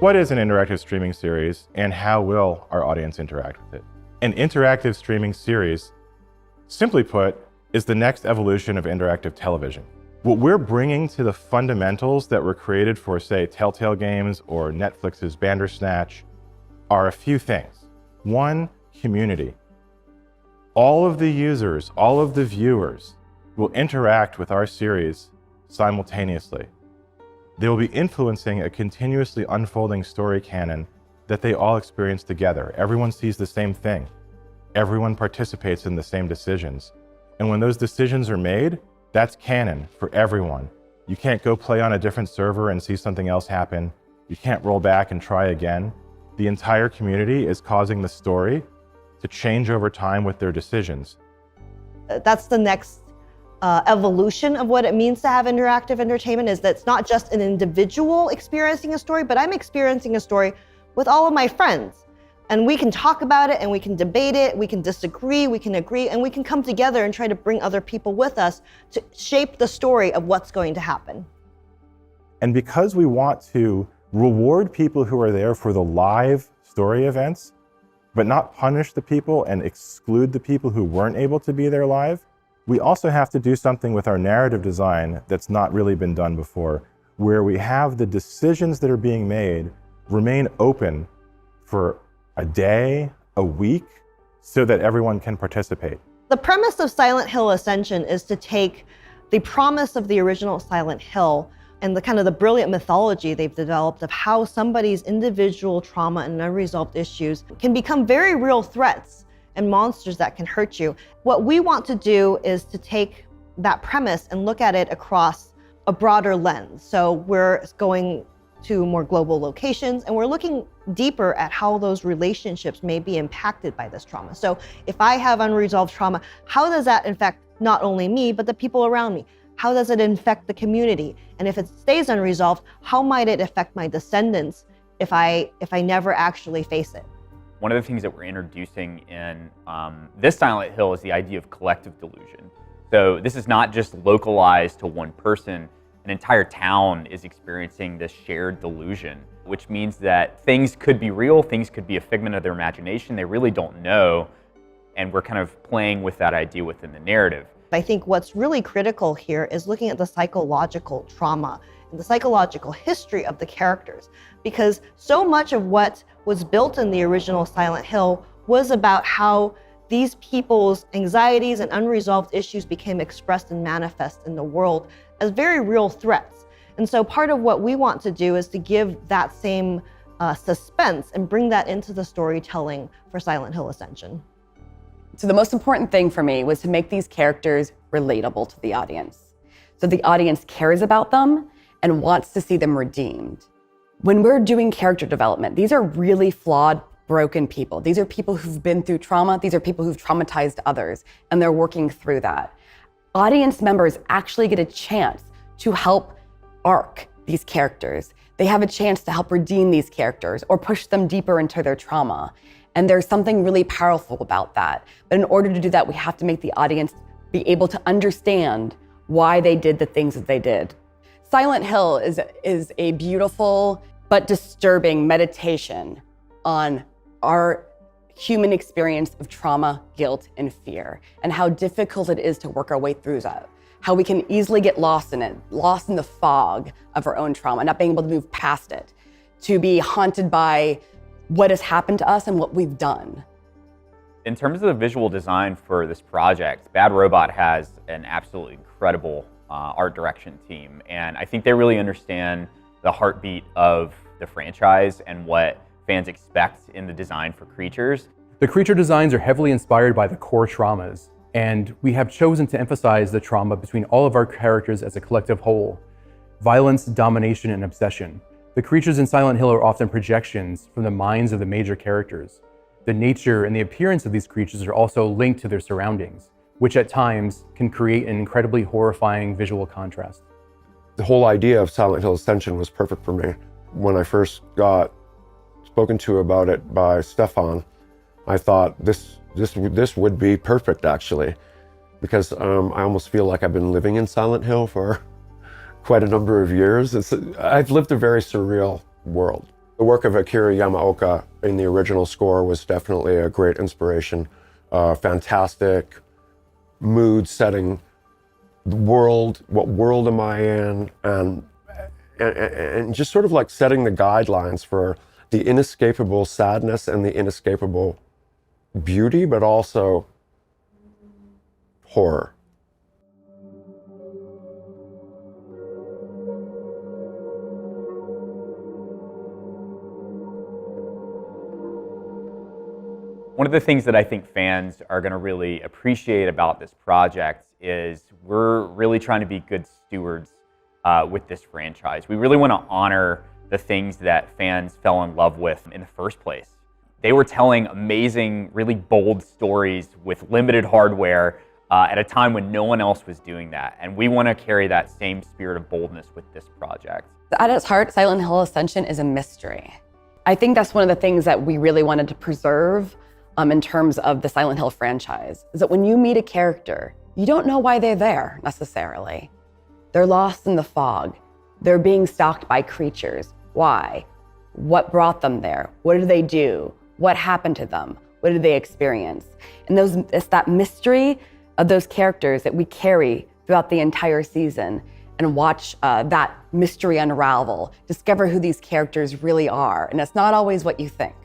What is an interactive streaming series, and how will our audience interact with it? An interactive streaming series, simply put, is the next evolution of interactive television. What we're bringing to the fundamentals that were created for, say, Telltale Games or Netflix's Bandersnatch are a few things. One, community. All of the users, all of the viewers will interact with our series simultaneously. They will be influencing a continuously unfolding story canon that they all experience together. Everyone sees the same thing. Everyone participates in the same decisions. And when those decisions are made, that's canon for everyone. You can't go play on a different server and see something else happen. You can't roll back and try again. The entire community is causing the story to change over time with their decisions. That's the next evolution of what it means to have interactive entertainment, is that it's not just an individual experiencing a story, but I'm experiencing a story with all of my friends. And we can talk about it, and we can debate it, we can disagree, we can agree, and we can come together and try to bring other people with us to shape the story of what's going to happen. And because we want to reward people who are there for the live story events, but not punish the people and exclude the people who weren't able to be there live, we also have to do something with our narrative design that's not really been done before, where we have the decisions that are being made remain open for a day, a week, so that everyone can participate. The premise of Silent Hill Ascension is to take the promise of the original Silent Hill and the brilliant mythology they've developed of how somebody's individual trauma and unresolved issues can become very real threats and monsters that can hurt you. What we want to do is to take that premise and look at it across a broader lens. So we're going to more global locations, and we're looking deeper at how those relationships may be impacted by this trauma. So if I have unresolved trauma, how does that affect not only me, but the people around me? How does it infect the community? And if it stays unresolved, how might it affect my descendants if I never actually face it? One of the things that we're introducing in this Silent Hill is the idea of collective delusion. So this is not just localized to one person. An entire town is experiencing this shared delusion, which means that things could be real, things could be a figment of their imagination. They really don't know. And we're kind of playing with that idea within the narrative. I think what's really critical here is looking at the psychological trauma and the psychological history of the characters, because so much of what was built in the original Silent Hill was about how these people's anxieties and unresolved issues became expressed and manifest in the world as very real threats. And so part of what we want to do is to give that same suspense and bring that into the storytelling for Silent Hill Ascension. So the most important thing for me was to make these characters relatable to the audience, so the audience cares about them and wants to see them redeemed. When we're doing character development, these are really flawed, broken people. These are people who've been through trauma. These are people who've traumatized others, and they're working through that. Audience members actually get a chance to help arc these characters. They have a chance to help redeem these characters or push them deeper into their trauma. And there's something really powerful about that. But in order to do that, we have to make the audience be able to understand why they did the things that they did. Silent Hill is a beautiful but disturbing meditation on our human experience of trauma, guilt, and fear, and how difficult it is to work our way through that. How we can easily get lost in it, lost in the fog of our own trauma, not being able to move past it, to be haunted by what has happened to us and what we've done. In terms of the visual design for this project, Bad Robot has an absolutely incredible art direction team. And I think they really understand the heartbeat of the franchise and what fans expect in the design for creatures. The creature designs are heavily inspired by the core traumas, and we have chosen to emphasize the trauma between all of our characters as a collective whole: violence, domination, and obsession. The creatures in Silent Hill are often projections from the minds of the major characters. The nature and the appearance of these creatures are also linked to their surroundings, which at times can create an incredibly horrifying visual contrast. The whole idea of Silent Hill Ascension was perfect for me. When I first got spoken to about it by Stefan, I thought this would be perfect, actually, because I almost feel like I've been living in Silent Hill for quite a number of years. I've lived a very surreal world. The work of Akira Yamaoka in the original score was definitely a great inspiration. Fantastic mood setting, the world, what world am I in, and just sort of like setting the guidelines for the inescapable sadness and the inescapable beauty, but also horror. One of the things that I think fans are going to really appreciate about this project is we're really trying to be good stewards with this franchise. We really want to honor the things that fans fell in love with in the first place. They were telling amazing, really bold stories with limited hardware at a time when no one else was doing that. And we want to carry that same spirit of boldness with this project. At its heart, Silent Hill Ascension is a mystery. I think that's one of the things that we really wanted to preserve in terms of the Silent Hill franchise, is that when you meet a character, you don't know why they're there necessarily. They're lost in the fog. They're being stalked by creatures. Why? What brought them there? What did they do? What happened to them? What did they experience? And it's that mystery of those characters that we carry throughout the entire season and watch that mystery unravel, discover who these characters really are. And it's not always what you think.